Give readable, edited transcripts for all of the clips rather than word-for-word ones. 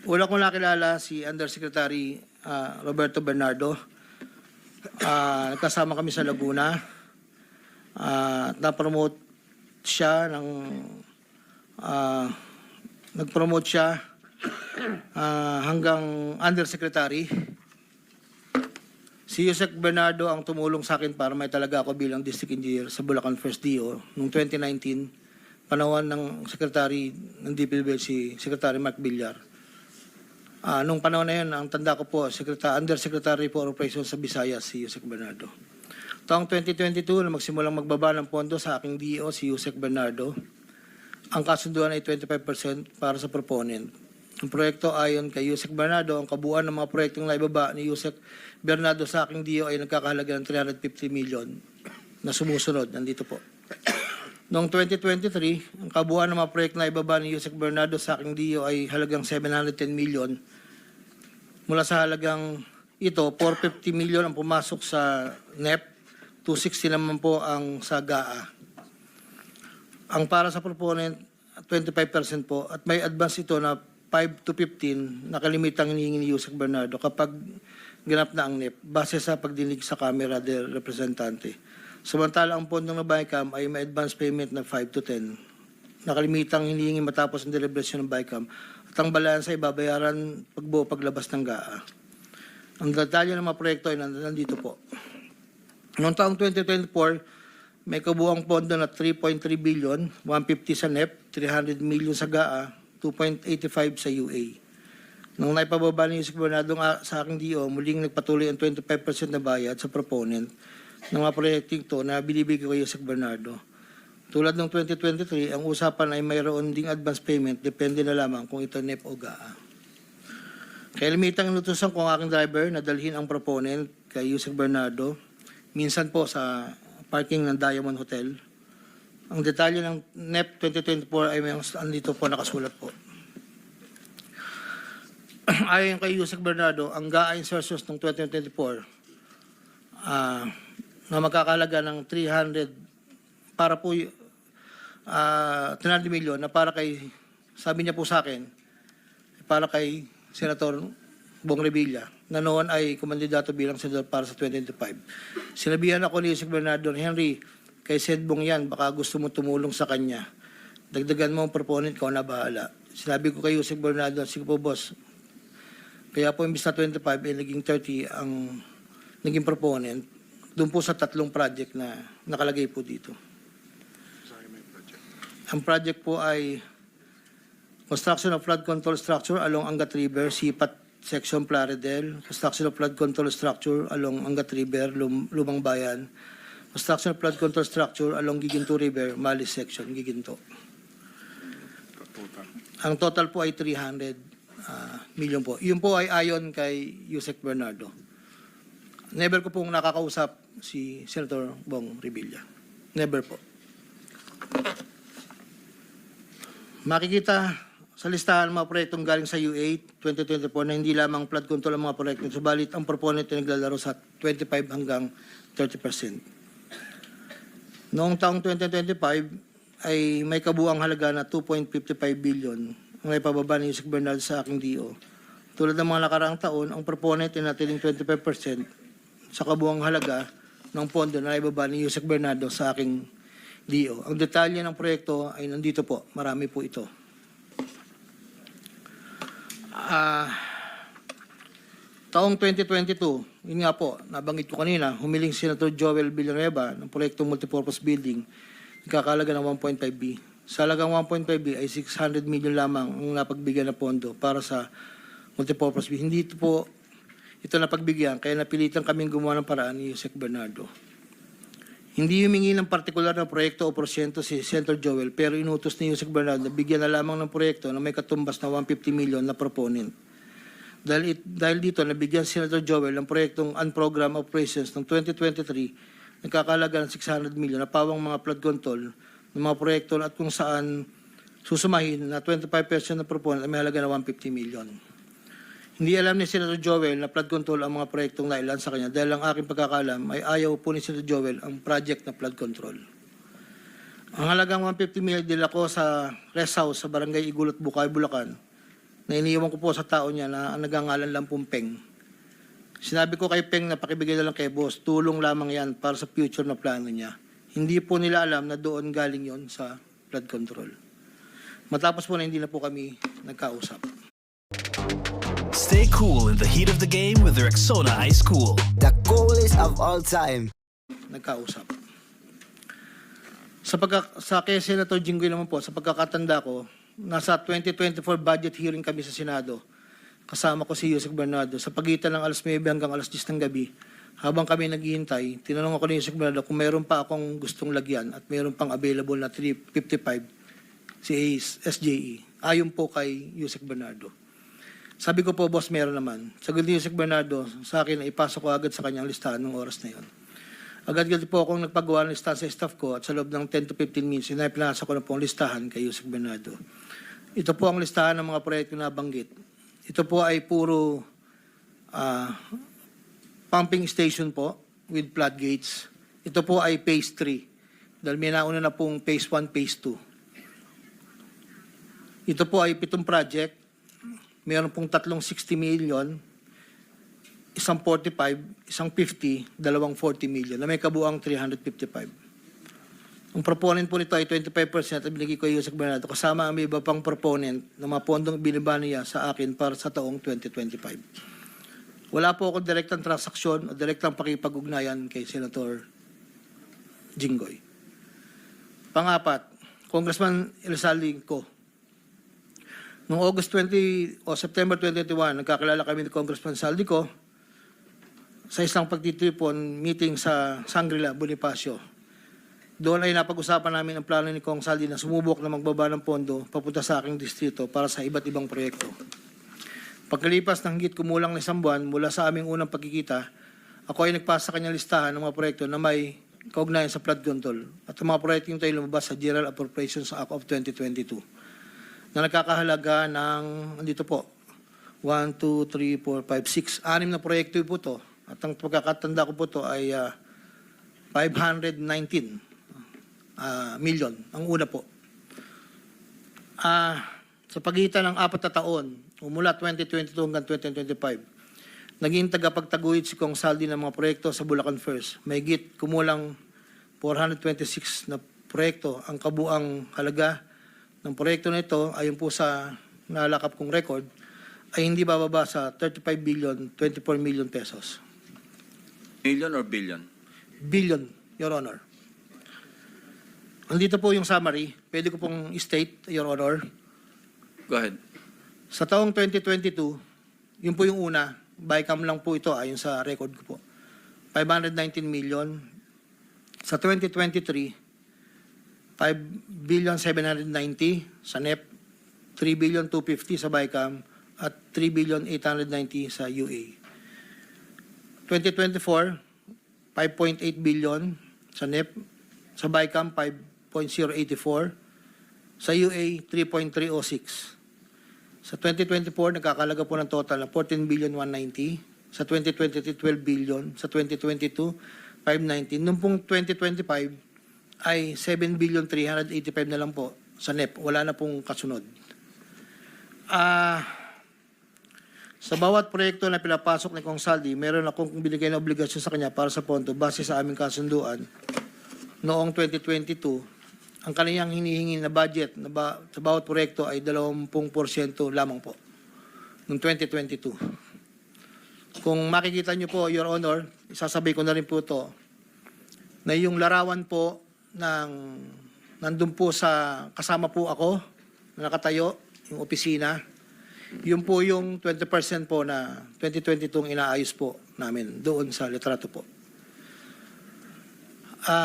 Una kong nakilala si Undersecretary Roberto Bernardo. Kasama kami sa Laguna. Na-promote siya ng nag-promote siya hanggang Undersecretary. Si Yusek Bernardo ang tumulong sa akin para may talaga ako bilang District Engineer sa Bulacan First DO noong 2019, panahon ng Secretary ng DPWH si Secretary Mark Villar. Nung panahon na yun, ang tanda ko po, Undersecretary for Operations sa Visayas, si Yusek Bernardo. Taong 2022, na magsimulang magbaba ng pondo sa aking DO, si Yusek Bernardo, ang kasunduan ay 25% para sa proponent. Ang proyekto ayon kay Yusek Bernardo, ang kabuuan ng mga proyektong naibaba ni Yusek Bernardo sa aking DO ay nagkakahalaga ng 350 million na sumusunod. Nandito po. Noong 2023, ang kabuuan ng mga proyekto na ibaba ni Yusek Bernardo sa aking DO ay halagang 710 million. Mula sa halagang ito, 450 million ang pumasok sa NEP, 260 naman po ang sa GAA. Ang para sa proponent, 25% po, at may advance ito na 5 to 15 na kalimitang hinihingi ni Yusek Bernardo kapag ganap na ang NEP base sa pagdinig sa Kamera del Representante. Samantala ang pondong na BICAM ay may advance payment na 5 to 10 na kalimitang hinihingi matapos ang deliberasyon ng BICAM at ang balansa ay babayaran pagbuo paglabas ng GAA. Ang detalye ng mga proyekto ay nandito po. Noong taong 2024, may kabuuang pondo na 3.3 billion, 150 sa NEP, 300 million sa GAA, 2.85 sa UA. Nung naipababa ni Yusek Bernardo sa aking DO, muling nagpatuloy ang 25% na bayad sa proponent ng mga proyekting to na binibigay ko kay Yusek Bernardo. Tulad ng 2023, ang usapan ay mayroon ding advance payment, depende na lamang kung ito NEP o GAA. Kaya limitang inutusan ko ang aking driver na dalhin ang proponent kay Yusek Bernardo, minsan po sa parking ng Diamond Hotel. Ang detalye ng NEP 2024 ay may andito po nakasulat po. Ayon kay Yusek Bernardo, ang GAA insertions ng 2024 na magkakalaga ng 300 para po 300 million na para kay, sabi niya po sa akin, para kay Senator Bong Revilla na noon ay kumandidato bilang senador para sa 2025. Sinabihan ako ni Yusek Bernardo, Henry, kay Sed Bong yan, baka gusto mo tumulong sa kanya. Dagdagan mo ang proponent ko na bahala. Sinabi ko kay Yusek Bernardo, sige po boss, kaya po imbis na 25 ay naging 30 ang naging proponent doon po sa tatlong project na nakalagay po dito. Ang project po ay construction of flood control structure along Angat River, Sipat Section Plaridel, construction of flood control structure along Angat River, Lumang Bayan, construction of flood control structure along Giginto River, Malis Section, Giginto. Ang total po ay 300 million po. Yun po ay ayon kay Yusek Bernardo. Never ko pong nakakausap si Senator Bong Revilla. Never po. Makikita sa listahan ng mga proyektong galing sa U8 2024 na hindi lamang flood control ang mga proyekto, subalit ang proponent ay naglalaro sa 25 hanggang 30%. Noong taong 2025 ay may kabuuang halaga na 2.55 billion ang naipababa ni Yusek Bernardo sa aking DO. Tulad ng mga nakaraang taon, ang proponent ay natiling 25% sa kabuuang halaga ng pondo na naibaba ni Yusek Bernardo sa aking DO. Ang detalye ng proyekto ay nandito po. Marami po ito. Taong 2022, yun nga po, nabanggit ko kanina, humiling si Senator Joel Villanueva ng proyektong multipurpose building, nagkakalaga ng 1.5B. Sa halagang 1.5B ay 600 million lamang ang napagbigyan na pondo para sa multipurpose building. Hindi ito napagbigyan, kaya napilitan kaming gumawa ng paraan ni Yusek Bernardo. Hindi humingi ng partikular na proyekto o porsyento si Senator Joel, pero inutos ni Yusek Bernardo na bigyan na lamang ng proyekto na may katumbas na 150 million na proponent. Dahil dito, nabigyan si Senator Joel ng proyektong unprogrammed operations ng 2023, nagkakalaga ng 600 million na pawang mga flood control ng mga proyekto at kung saan susumahin na 25% na proponent ay may halaga na 150 million. Hindi alam ni Senator Joel na flood control ang mga proyektong nailan sa kanya dahil ang aking pagkakalam ay ayaw po ni Senator Joel ang project na flood control. Ang halagang 150 million dila ko sa rest house sa Barangay Igulot, Bukay, Bulacan na iniiwan ko po sa tao niya na ang nagangalan lang pong Peng. Sinabi ko kay Peng na pakibigay na lang kay boss, tulong lamang yan para sa future na plano niya. Hindi po nila alam na doon galing yon sa flood control. Matapos po na hindi na po kami nagkausap. Stay cool in the heat of the game with Rexona Ice Cool. The coolest of all time. Nagkausap. Sa kay Senator Jinggoy naman po, sa pagkakatanda ko, nasa 2024 budget hearing kami sa Senado. Kasama ko si Yusek Bernardo. Sa pagitan ng alas 9 hanggang alas 10 ng gabi, habang kami naghihintay, tinanong ako ni Yusek Bernardo kung mayroon pa akong gustong lagyan at mayroon pang available na 355 si SJE. Ayon po kay Yusek Bernardo. Sabi ko po, boss, meron naman. Sagot ni Yusek Bernardo sa akin na ipasok ko agad sa kanyang listahan ng oras na yon. Agad-agad po akong nagpagawa ng listahan sa staff ko at sa loob ng 10 to 15 minutes, pinasa ko na po ang listahan kay Yusek Bernardo. Ito po ang listahan ng mga proyekto na nabanggit. Ito po ay puro pumping station po with floodgates. Ito po ay phase 3 dahil may nauna na pong phase 1, phase 2. Ito po ay 7 project. Mayroon pong 360 million, isang 45, isang 50, dalawang 40 million na may kabuang 355. Ang proponent po nito ay 25% at binigay ko yung Yusek Bernardo kasama ang may iba pang proponent na mga pondong binaba niya sa akin para sa taong 2025. Wala po akong direktang transaksyon o direktang pakipag-ugnayan kay Senator Jinggoy. Pangapat, Congressman Elizalde ko. Noong August 20 o September 2021, nagkakilala kami ni Congressman Saldico sa isang pagtitipon meeting sa Shangri-La, Bonifacio. Doon ay napag-usapan namin ang plano ni Kong Saldi na sumubok na magbaba ng pondo papunta sa aking distrito para sa iba't ibang proyekto. Pagkalipas ng higit kumulang na isang buwan mula sa aming unang pagkikita, ako ay nagpasa sa kanyang listahan ng mga proyekto na may kaugnayan sa flood control at ang mga proyekto yung tayo lumabas sa General Appropriations Act of 2022 na nagkakahalaga ng, andito po, 1, 2, 3, 4, 5, 6, 6 na proyekto po to. At ang pagkakatanda ko po to ay 519 million, ang una po. Sa pagitan ng 4 na taon, mula 2022 hanggang 2025, naging tagapagtaguyod si Kong Saldi ng mga proyekto sa Bulacan First. May higit kumulang 426 na proyekto. Ang kabuang halaga ng proyekto na ito, ayon po sa nalakap kong record, ay hindi bababa sa 35 billion, 24 million pesos. Million or billion? Billion, Your Honor. Andito po yung summary. Pwede ko pong state, Your Honor. Go ahead. Sa taong 2022, yun po yung una, bycam lang po ito ayon sa record ko po. 519 million. Sa 2023, 5 billion 790 sa NEP, 3 billion 250 sa bycam, at 3 billion 890 sa UA. 2024, 5.8 billion sa NEP, sa bycam 5.084, sa UA 3.306. Sa 2024, nagkakalaga po ng total na 14 billion 190. Sa 2023, 12 billion. Sa 2022, 519. Noong pong 2025 ay 7 billion 385 na lang po sa NEP. Wala na pong kasunod. Sa bawat proyekto na pinapasok ni Kong Saldi, meron akong binigay na obligasyon sa kanya para sa pondo base sa aming kasunduan noong 2022. Ang kaniyang hinihingi na budget na sa bawat proyekto ay 20% lamang po noong 2022. Kung makikita niyo po, Your Honor, isasabay ko na rin po ito, na yung larawan po nandun po sa, kasama po ako, na nakatayo, yung opisina, yun po yung 20% po na 2022 inaayos po namin doon sa litrato po.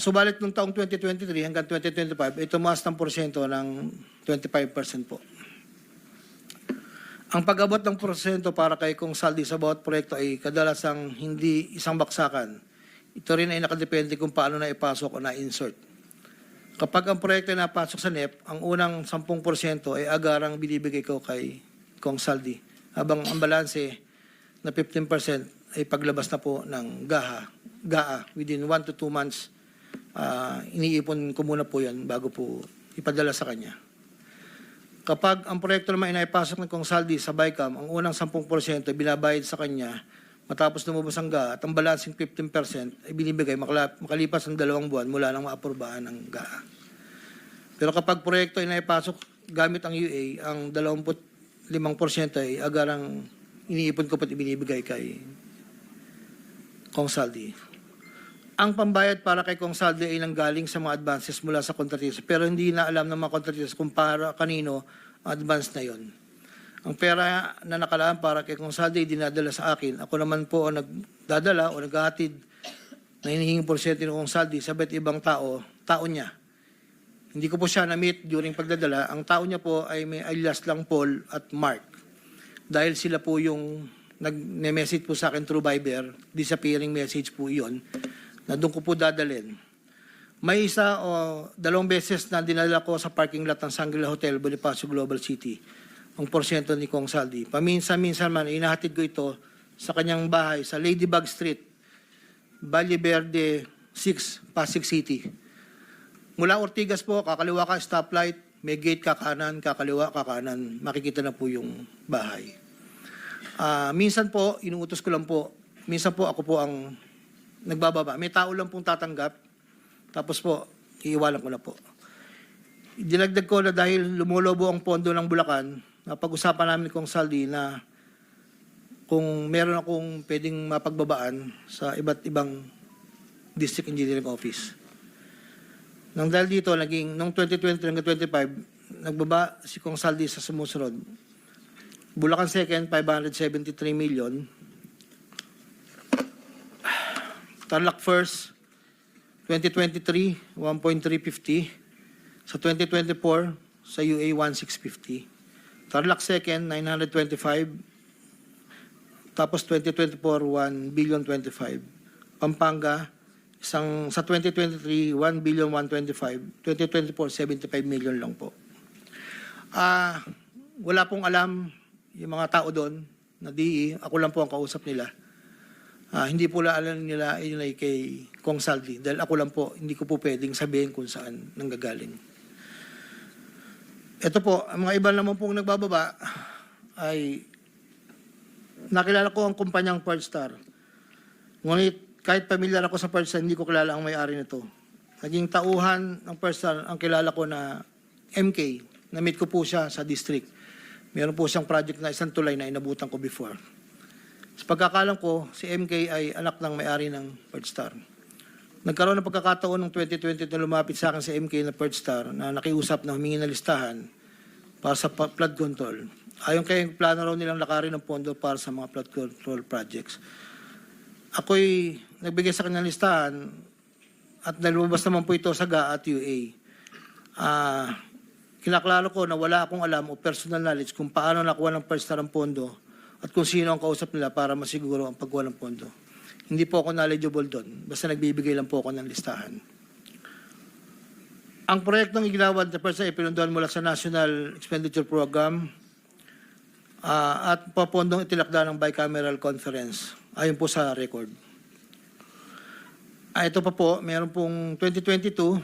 Subalit nung taong 2023 hanggang 2025, ito tumaas ng porsyento ng 25% po. Ang pag-abot ng porsyento para kay Kong Saldi sa bawat proyekto ay kadalasang hindi isang baksakan. Ito rin ay nakadepende kung paano na ipasok o na-insert. Kapag ang proyekto ay napasok sa NEP, ang unang 10% ay agarang binibigay ko kay Kong Saldi. Habang ang balanse na 15% ay paglabas na po ng GAA within 1 to 2 months. Iniipon ko muna po yan bago po ipadala sa kanya. Kapag ang proyekto naman inaipasok ng Kongsaldi sa BICAM, ang unang 10% binabayad sa kanya matapos lumabas ang GAA at ang balancing 15% ay binibigay makalipas ang 2 buwan mula nang maaprubahan ng GAA. Pero kapag proyekto ay naipasok gamit ang UA, ang 25% ay agarang iniipon ko pat ibinibigay kay Kongsaldi. Ang pambayad para kay Kongsaldi ay nanggaling sa mga advances mula sa kontratista, pero hindi na alam ng mga kontratista kung para kanino advance na yon. Ang pera na nakalaan para kay Kongsaldi dinadala sa akin. Ako naman po ang nagdadala o naghahatid na hinihinging porsyento ng Kongsaldi sa iba't ibang tao niya. Hindi ko po siya na-meet during pagdadala. Ang tao niya po ay may alias lang Paul at Mark. Dahil sila po yung nag-message po sa akin through Viber, disappearing message po yon, na doon ko po dadalhin. May isa o 2 beses na dinala ko sa parking lot ng Shangri-La Hotel, Bonifacio Global City, ang porsyento ni Kongsaldi. Paminsan-minsan man, inahatid ko ito sa kanyang bahay sa Ladybug Street, Valle Verde 6, Pasig City. Mula Ortigas po, kakaliwa ka stoplight, may gate kakanan, kakaliwa kakanan, makikita na po yung bahay. Minsan po, inuutos ko lang po, minsan po ako po ang nagbababa. May tao lang pong tatanggap, tapos po, iiwanan ko na po. Dinagdag ko na dahil lumulobo ang pondo ng Bulacan, napag-usapan namin kong Saldi na kung meron akong pwedeng mapagbabaan sa iba't ibang district engineering office. Nang dahil dito, noong 2020 hanggang 2025, nagbaba si Kong Saldi sa sumusunod. Bulacan 2nd, 573 million. Tarlac 1st, 2023, 1.350. Sa 2024, sa UA, 1.650. Tarlac 2nd, 925. Tapos 2024, 1.025 billion. Pampanga, sa 2023, 1.125 billion. 2024, 75 million lang po. Wala pong alam yung mga tao doon na DE. Ako lang po ang kausap nila. Hindi po alam nila yun ay kay Kong Saldi. Dahil ako lang po, hindi ko po pwedeng sabihin kung saan nanggagaling. Ito po, ang mga iba naman pong nagbababa ay nakilala ko ang kumpanyang Pearlstar. Ngunit kahit pamilyar ako sa Pearlstar, hindi ko kilala ang may-ari nito. Naging tauhan ng Pearlstar ang kilala ko na MK. Na-meet ko po siya sa district. Meron po siyang project na isang tulay na inabutan ko before. Sa pagkakalam ko, si MK ay anak ng may-ari ng Pearlstar. Nagkaroon ng pagkakataon ng 2020 na lumapit sa akin si MK na Pearlstar na nakiusap na humingi ng listahan para sa flood control. Ayon kay plano raw nilang lakarin ng pondo para sa mga flood control projects. Ako'y nagbigay sa kanyang listahan at nalumabas naman po ito sa GAA at UA. Kinaklaro ko na wala akong alam o personal knowledge kung paano nakuha ng Pearlstar ang pondo at kung sino ang kausap nila para masiguro ang pagkuha ng pondo. Hindi po ako knowledgeable doon. Basta nagbibigay lang po ako ng listahan. Ang proyektong iginawan sa Pearlstar ay pinunduhan mula sa National Expenditure Program at papondong itilakda ng bicameral conference. Ayon po sa record. Ito pa po, meron pong 2022,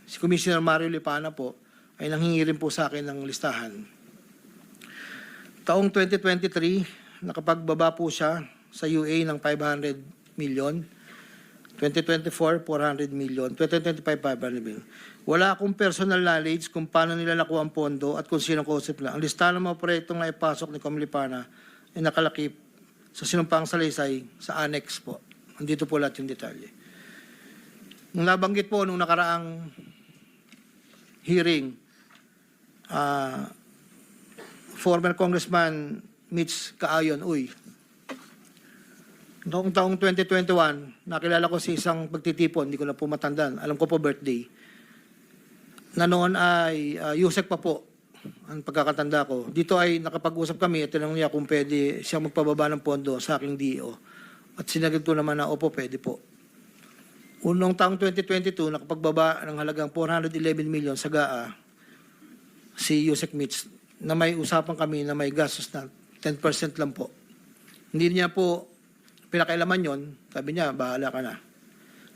si Commissioner Mario Lipana po ay nanghingi rin po sa akin ng listahan. Taong 2023, nakapagbaba po siya sa UA ng 500 million. 2024, 400 million. 2025, 500 million. Wala akong personal knowledge kung paano nila nakuha ang pondo at kung sino kausap lang. Ang listahan ng mga proyektong naipasok ni Comlipana ay nakalakip sa sinumpang salaysay sa annex po. Andito po lahat yung detalye. Nung nabanggit po nung nakaraang hearing, former Congressman Mitch Kaayon, noong taong 2021, nakilala ko si isang pagtitipon, hindi ko na po matandaan, alam ko po birthday, na noon ay Yusek pa po, ang pagkakatanda ko. Dito ay nakapag-usap kami at tinanong niya kung pwede siya magpababa ng pondo sa aking DO. At sinagot ko naman na, opo, pwede po. Unong taong 2022, nakapagbaba ng halagang 411 million sa GAA, si Yusek Mitch, na may usapan kami na may gastos na 10% lang po. Hindi niya po pinakailaman yon. Sabi niya, bahala ka na.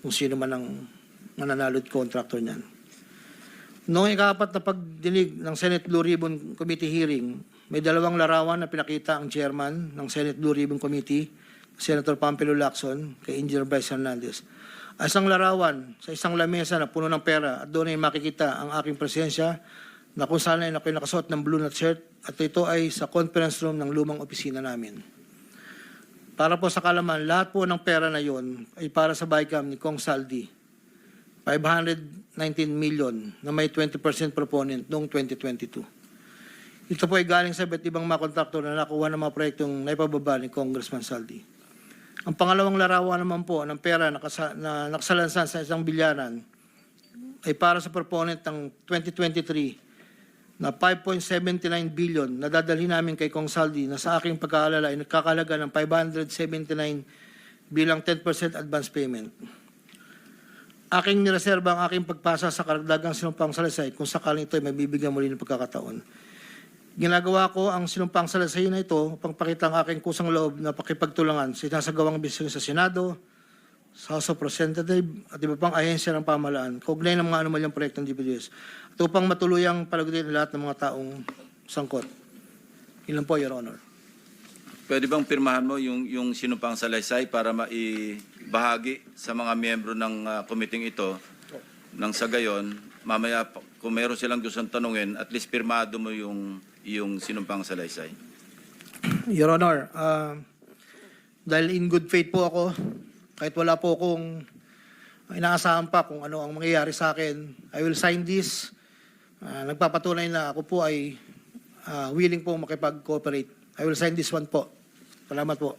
Kung sino man ang mananalod contractor niyan. Noong ikapat na pagdinig ng Senate Blue Ribbon Committee hearing, may dalawang larawan na pinakita ang chairman ng Senate Blue Ribbon Committee, Senator Pampilo Lacson, kay Engineer Bryce Hernandez. Isang larawan sa isang lamesa na puno ng pera at doon ay makikita ang aking presensya na kung saan ay ako'y nakasuot ng blue na shirt at ito ay sa conference room ng lumang opisina namin. Para po sa kalaman, lahat po ng pera na yon ay para sa BICAM ni Kong Saldi, 519 million na may 20% proponent noong 2022. Ito po ay galing sa iba't ibang mga kontraktor na nakuha ng mga proyektong naipababa ni Congressman Saldi. Ang pangalawang larawan naman po ng pera na nakasalansan sa isang bilyaran ay para sa proponent ng 2023 na 5.79 billion na dadalhin namin kay Kong Saldi na sa aking pagkaalala ay nagkakalaga ng 579 bilang 10% advance payment. Aking nireserba ang aking pagpasa sa karagdagang sinumpang salaysay kung sakaling ito ay mabibigyan muli ng pagkakataon. Ginagawa ko ang sinumpang salaysay na ito upang pakita ang aking kusang loob na pakipagtulangan sa sinasagawang bisyon sa Senado, sa House of Representatives at iba pang ahensya ng pamahalaan, kaugnay ng mga anumalyang proyekto ng DPWH at upang matuluyang palagutin lahat ng mga taong sangkot. Ilan po, Your Honor. Pwede bang pirmahan mo yung sinumpang salaysay para maibahagi sa mga miyembro ng committee ito nang sa gayon, mamaya kung meron silang gustong tanungin, at least pirmado mo yung sinumpang salaysay. Your Honor, dahil in good faith po ako, kahit wala po akong inaasahan pa kung ano ang mangyayari sa akin, I will sign this. Nagpapatunay na ako po ay willing po makipag-cooperate. I will sign this one po. Salamat po.